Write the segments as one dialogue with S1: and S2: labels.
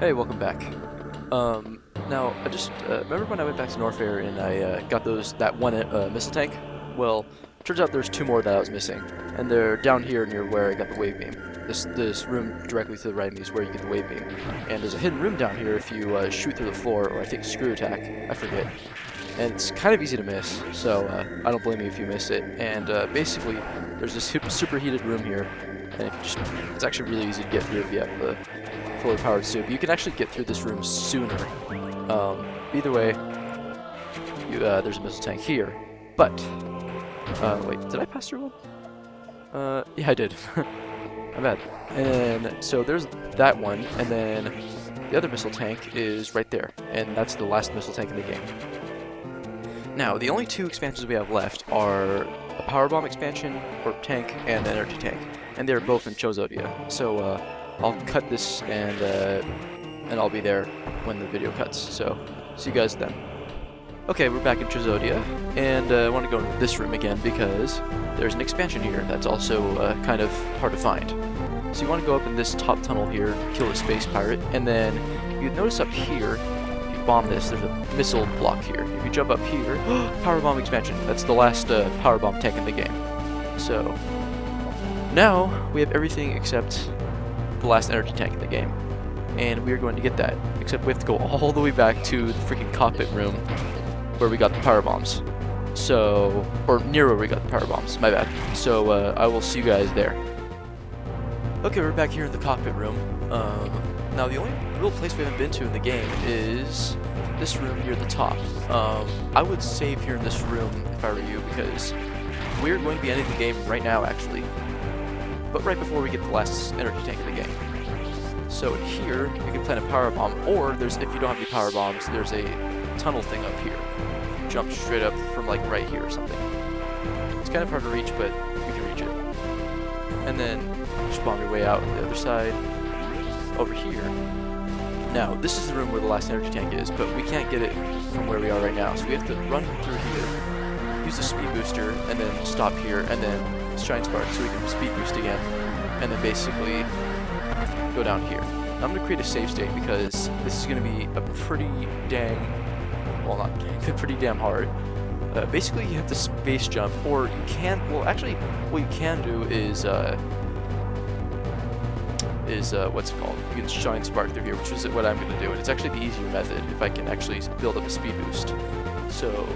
S1: Hey, welcome back. Now I just remember when I went back to Norfair and I got that one missile tank. Well, turns out there's two more that I was missing, and they're down here near where I got the wave beam. This room directly to the right of me is where you get the wave beam, and there's a hidden room down here if you shoot through the floor, or I think screw attack. I forget. And it's kind of easy to miss, so I don't blame you if you miss it. And basically, there's this superheated room here, and it's actually really easy to get through if you have the fully powered suit. But you can actually get through this room sooner. Either way, there's a missile tank here. But wait, did I pass through one? Yeah, I did. My bad. And so there's that one, and then the other missile tank is right there, and that's the last missile tank in the game. Now, the only two expansions we have left are a power bomb expansion or tank and an energy tank, and they're both in Chozodia. So I'll cut this and I'll be there when the video cuts. So see you guys then. Okay, we're back in Chozodia, and I want to go into this room again because there's an expansion here that's also kind of hard to find. So you want to go up in this top tunnel here, kill the space pirate, and then you notice up here, if you bomb this, there's a missile block here. If you jump up here, power bomb expansion. That's the last power bomb tank in the game. So now we have everything except the last energy tank in the game, and we are going to get that. Except we have to go all the way back to the freaking cockpit room where we got the power bombs. So, or near where we got the power bombs. My bad. So I will see you guys there. Okay, we're back here in the cockpit room. Now the only real place we haven't been to in the game is this room near the top. I would save here in this room if I were you, because we're going to be ending the game right now, actually. But right before we get the last energy tank in the game. So in here, you can plant a power bomb, or if you don't have any power bombs, there's a tunnel thing up here. Jump straight up from like right here or something. It's kind of hard to reach, but you can reach it. And then just bomb your way out on the other side, over here. Now, this is the room where the last energy tank is, but we can't get it from where we are right now, so we have to run through here, use the speed booster, and then stop here, and then shine spark so we can speed boost again, and then basically go down here. Now, I'm going to create a save state because this is going to be a pretty dang, well, not dang, pretty damn hard. Basically, you have to space jump, or you can, well, actually, what you can do is what's it called? You can shine spark through here, which is what I'm going to do, and it's actually the easier method if I can actually build up a speed boost. So,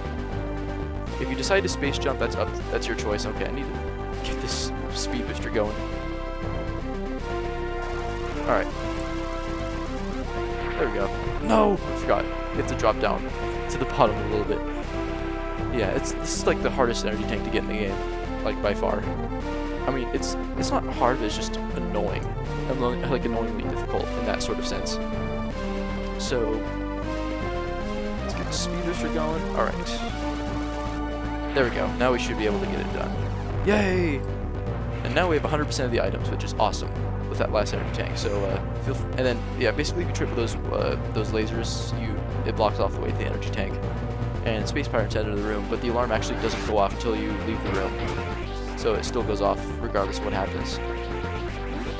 S1: if you decide to space jump, that's your choice. Okay, I need to get this speed booster going. Alright. There we go. No! I forgot. You have to drop down to the bottom a little bit. Yeah, this is like the hardest energy tank to get in the game, like by far. I mean, it's not hard, but it's just annoying. Like annoyingly difficult in that sort of sense. So let's get the speed booster going. Alright. There we go. Now we should be able to get it done. Yay! And now we have 100% of the items, which is awesome with that last energy tank. So and then yeah, basically if you trip with those lasers, it blocks off the way to the energy tank. And Space Pirate's out of the room, but the alarm actually doesn't go off until you leave the room. So it still goes off regardless of what happens.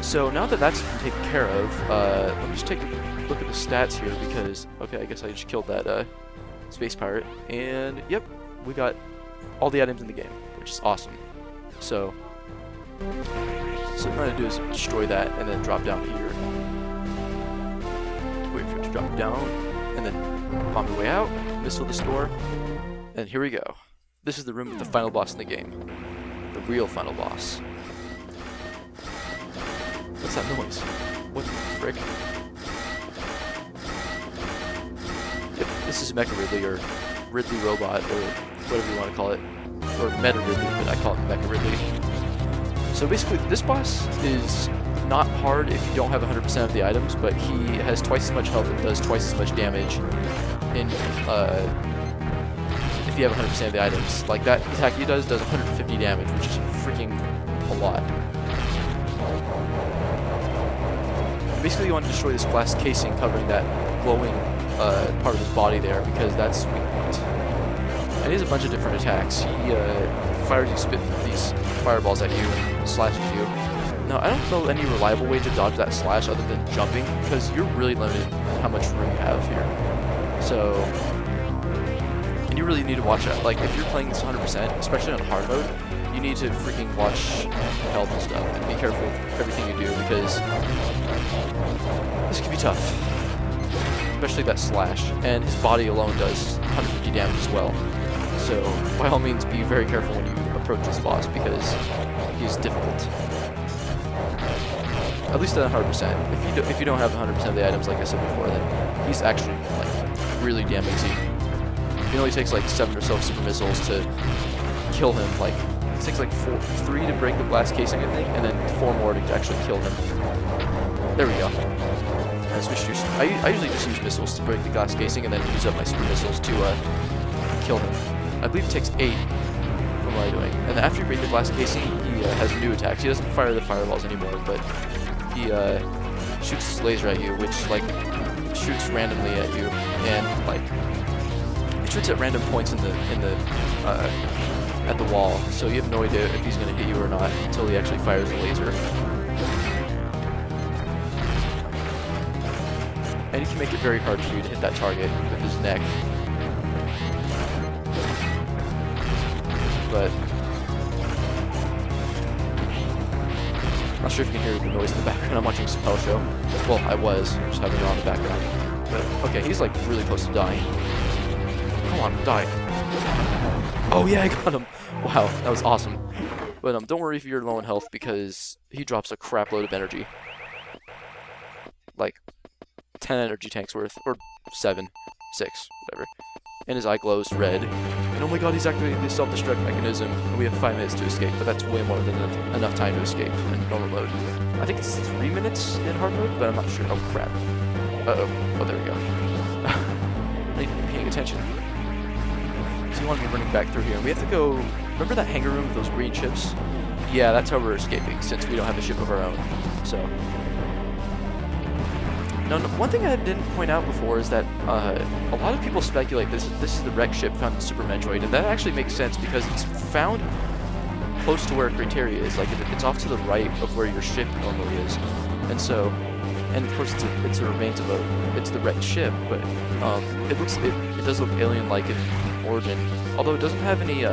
S1: So now that that's been taken care of, let me just take a look at the stats here because, okay, I guess I just killed that Space Pirate. And yep, we got all the items in the game, which is awesome. So what I'm going to do is destroy that and then drop down here. Wait for it to drop down, and then bomb your way out, missile the store, and here we go. This is the room with the final boss in the game. The real final boss. What's that noise? What the frick? Yep, this is Mecha Ridley, or Ridley Robot, or whatever you want to call it. Or Meta Ridley, but I call it Mecha Ridley. So basically, this boss is not hard if you don't have 100% of the items, but he has twice as much health and does twice as much damage in if you have 100% of the items. Like that attack he does 150 damage, which is freaking a lot. Basically, you want to destroy this glass casing covering that glowing part of his body there, because that's weak point. And he has a bunch of different attacks. He fires these fireballs at you and slashes you. Now, I don't know any reliable way to dodge that slash other than jumping, because you're really limited in how much room you have here. So, and you really need to watch out. Like, if you're playing this 100%, especially on hard mode, you need to freaking watch health and stuff, and be careful with everything you do, because this can be tough. Especially that slash, and his body alone does 150 damage as well. So, by all means, be very careful when you approach this boss, because he's difficult. At least at 100%. If you don't have 100% of the items, like I said before, then he's actually like really damn easy. It only takes like 7 or so super missiles to kill him. Like it takes like 3 to break the blast casing, I think, and then 4 more to actually kill him. There we go. I usually just use missiles to break the glass casing, and then use up my super missiles to kill him. I believe it takes 8 from what I'm doing. And then after you break the glass casing, he has new attacks. He doesn't fire the fireballs anymore, but he shoots his laser at you, which like shoots randomly at you, and like it shoots at random points in the at the wall. So you have no idea if he's going to hit you or not until he actually fires the laser. And he can make it very hard for you to hit that target with his neck. But I'm not sure if you can hear the noise in the background. I'm watching a Spell show. Well, I was just having it on in the background. But okay, he's like really close to dying. Come on, die. Oh yeah, I got him. Wow, that was awesome. But don't worry if you're low in health, because he drops a crap load of energy. Like 10 energy tanks worth, or 7, 6, whatever. And his eye glows red. And oh my god, he's activating the self-destruct mechanism, and we have 5 minutes to escape, but that's way more than enough time to escape in normal mode. I think it's 3 minutes in hard mode, but I'm not sure. Oh crap. Uh-oh. Oh, there we go. I need to be paying attention. So you want to be running back through here. And we have to go... Remember that hangar room with those green ships? Yeah, that's how we're escaping, since we don't have a ship of our own. So... Now, one thing I didn't point out before is that a lot of people speculate this is the wreck ship found in Super Metroid, and that actually makes sense because it's found close to where Criteria is. Like it's off to the right of where your ship normally is, and so, and of course it's the remains of it's the wrecked ship, but it does look alien-like in origin, although it doesn't have any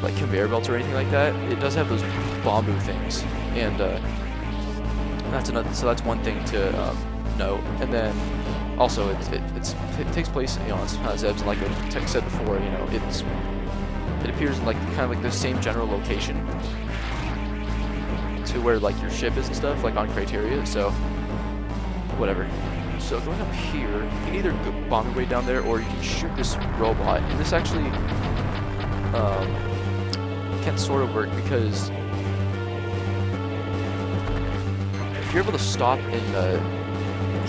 S1: like conveyor belts or anything like that. It does have those bamboo things, and so that's one thing to note. And then also it takes place, you know, on Zebs, and like I said before, you know, it appears in like kind of like the same general location to where like your ship is and stuff, like on Criteria. So whatever. So going up here, you can either bomb your way down there, or you can shoot this robot. And this actually can sort of work, because if you're able to stop in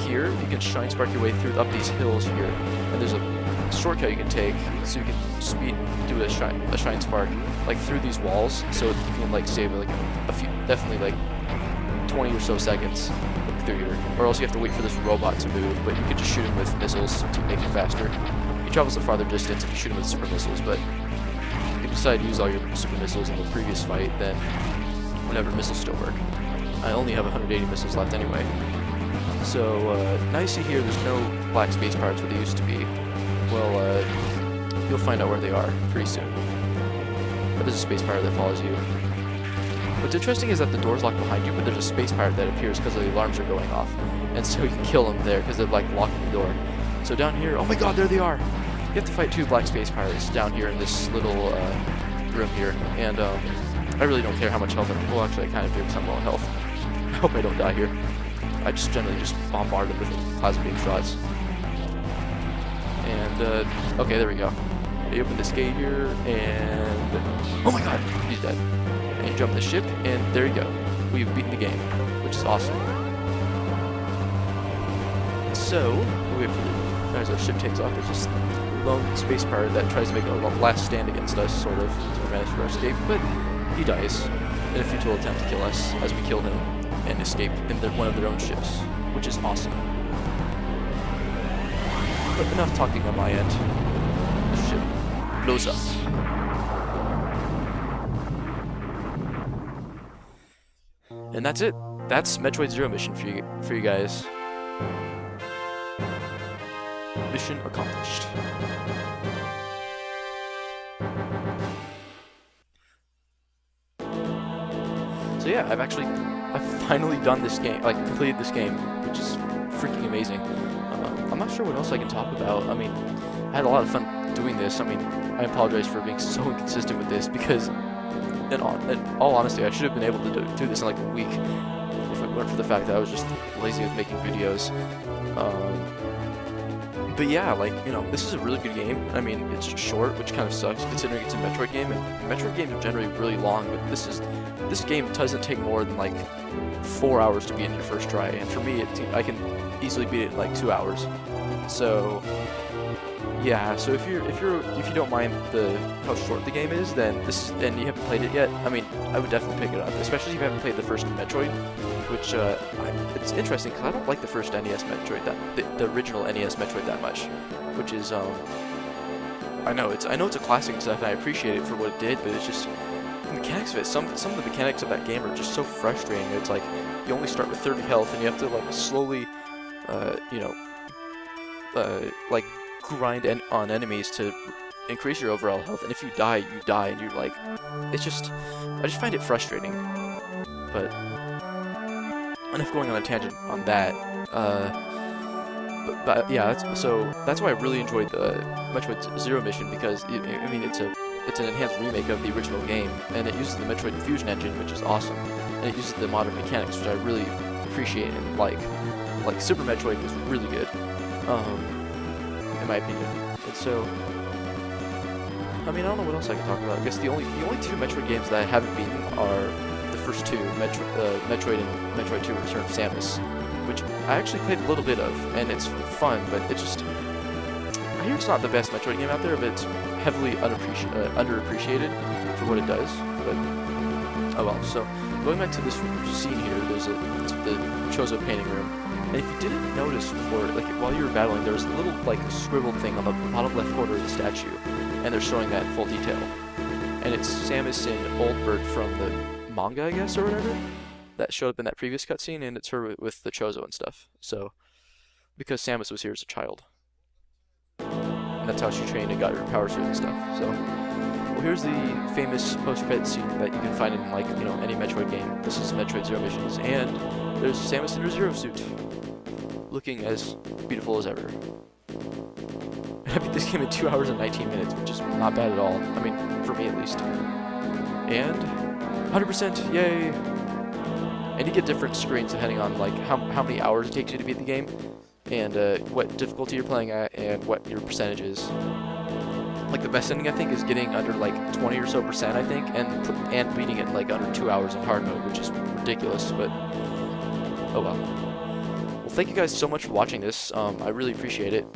S1: here, you can shine spark your way through up these hills here, and there's a shortcut you can take, so you can do a shine spark like through these walls, so you can like save like a few, definitely like 20 or so seconds through here, or else you have to wait for this robot to move. But you can just shoot him with missiles to make it faster. He travels a farther distance if you shoot him with super missiles, but if you decide to use all your super missiles in the previous fight, then whatever, missiles still work. I only have 180 missiles left anyway. So now you see here there's no black space pirates where they used to be. Well, you'll find out where they are pretty soon. But there's a space pirate that follows you. What's interesting is that the door's locked behind you, but there's a space pirate that appears because the alarms are going off. And so you can kill them there because they're like locking the door. So down here, oh my god, there they are! You have to fight 2 black space pirates down here in this little room here. And I really don't care how much health well, actually I kind of do because I'm low on health. I hope I don't die here. I just generally just bombard them with plasma beam shots. And, okay, there we go. You open this gate here, and... oh my god, he's dead. And you jump the ship, and there you go. We've beaten the game, which is awesome. So, we wait for as our ship takes off, there's this lone space pirate that tries to make a last stand against us, sort of, to prevent us from our escape, but he dies in a futile attempt to kill us as we kill him and escape in one of their own ships, which is awesome. But enough talking on my end. The ship blows up. And that's it. That's Metroid Zero mission for you guys. Mission accomplished. So yeah, I've finally done this game, like completed this game, which is freaking amazing. I'm not sure what else I can talk about. I mean, I had a lot of fun doing this. I mean, I apologize for being so inconsistent with this because, in all honesty, I should have been able to do this in like a week if it weren't for the fact that I was just lazy with making videos. But yeah, like, you know, this is a really good game. I mean, it's short, which kind of sucks considering it's a Metroid game, and Metroid games are generally really long, but this game doesn't take more than like 4 hours to beat in your first try, and for me, I can easily beat it in like 2 hours. So yeah, so if you don't mind how short the game is, then and you haven't played it yet, I mean, I would definitely pick it up, especially if you haven't played the first Metroid, which it's interesting because I don't like the first NES Metroid the original NES Metroid that much, which is I know it's a classic and stuff, and I appreciate it for what it did, but it's just the mechanics of it. Some of the mechanics of that game are just so frustrating. It's like you only start with 30 health, and you have to like slowly, you know, like grind on enemies to increase your overall health, and if you die, you die, and you're like, I just find it frustrating. But enough going on a tangent on that. But yeah, that's why I really enjoyed the Metroid Zero mission, because I mean it's an enhanced remake of the original game, and it uses the Metroid Fusion engine, which is awesome, and it uses the modern mechanics, which I really appreciate and like. Like Super Metroid was really good. In my opinion. And so, I mean, I don't know what else I can talk about. I guess the only two Metroid games that I haven't beaten are the first two, Metroid and Metroid 2: Return of Samus, which I actually played a little bit of, and it's fun, but it just, I hear it's not the best Metroid game out there, but it's heavily underappreciated for what it does. But oh well. So going back to this scene here, it's the Chozo painting room. And if you didn't notice before, like while you were battling, there was a little like scribbled thing on the bottom left corner of the statue, and they're showing that in full detail. And it's Samus and Oldbird from the manga, I guess, or whatever, that showed up in that previous cutscene, and it's her with the Chozo and stuff. So, because Samus was here as a child, and that's how she trained and got her power suit and stuff. So, well, here's the famous post-credit scene that you can find in like any Metroid game. This is Metroid Zero Missions, and there's Samus in her Zero suit, looking as beautiful as ever. I beat this game in 2 hours and 19 minutes, which is not bad at all. I mean, for me at least. And 100%, yay! And you get different screens depending on like how many hours it takes you to beat the game, and what difficulty you're playing at, and what your percentage is. Like the best ending I think is getting under like 20 or so percent, I think, and beating it in like under 2 hours in hard mode, which is ridiculous, but oh well. Well, thank you guys so much for watching this. I really appreciate it.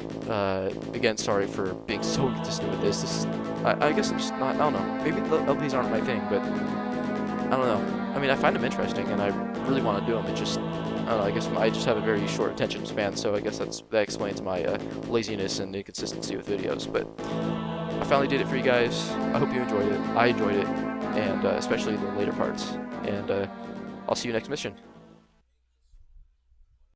S1: Again, sorry for being so inconsistent with this. I guess I'm just not, I don't know. Maybe the LPs aren't my thing, but I don't know. I mean, I find them interesting, and I really want to do them. It just, I don't know, I guess I just have a very short attention span, so I guess that explains my laziness and inconsistency with videos. But I finally did it for you guys. I hope you enjoyed it. I enjoyed it, and especially the later parts. And I'll see you next mission.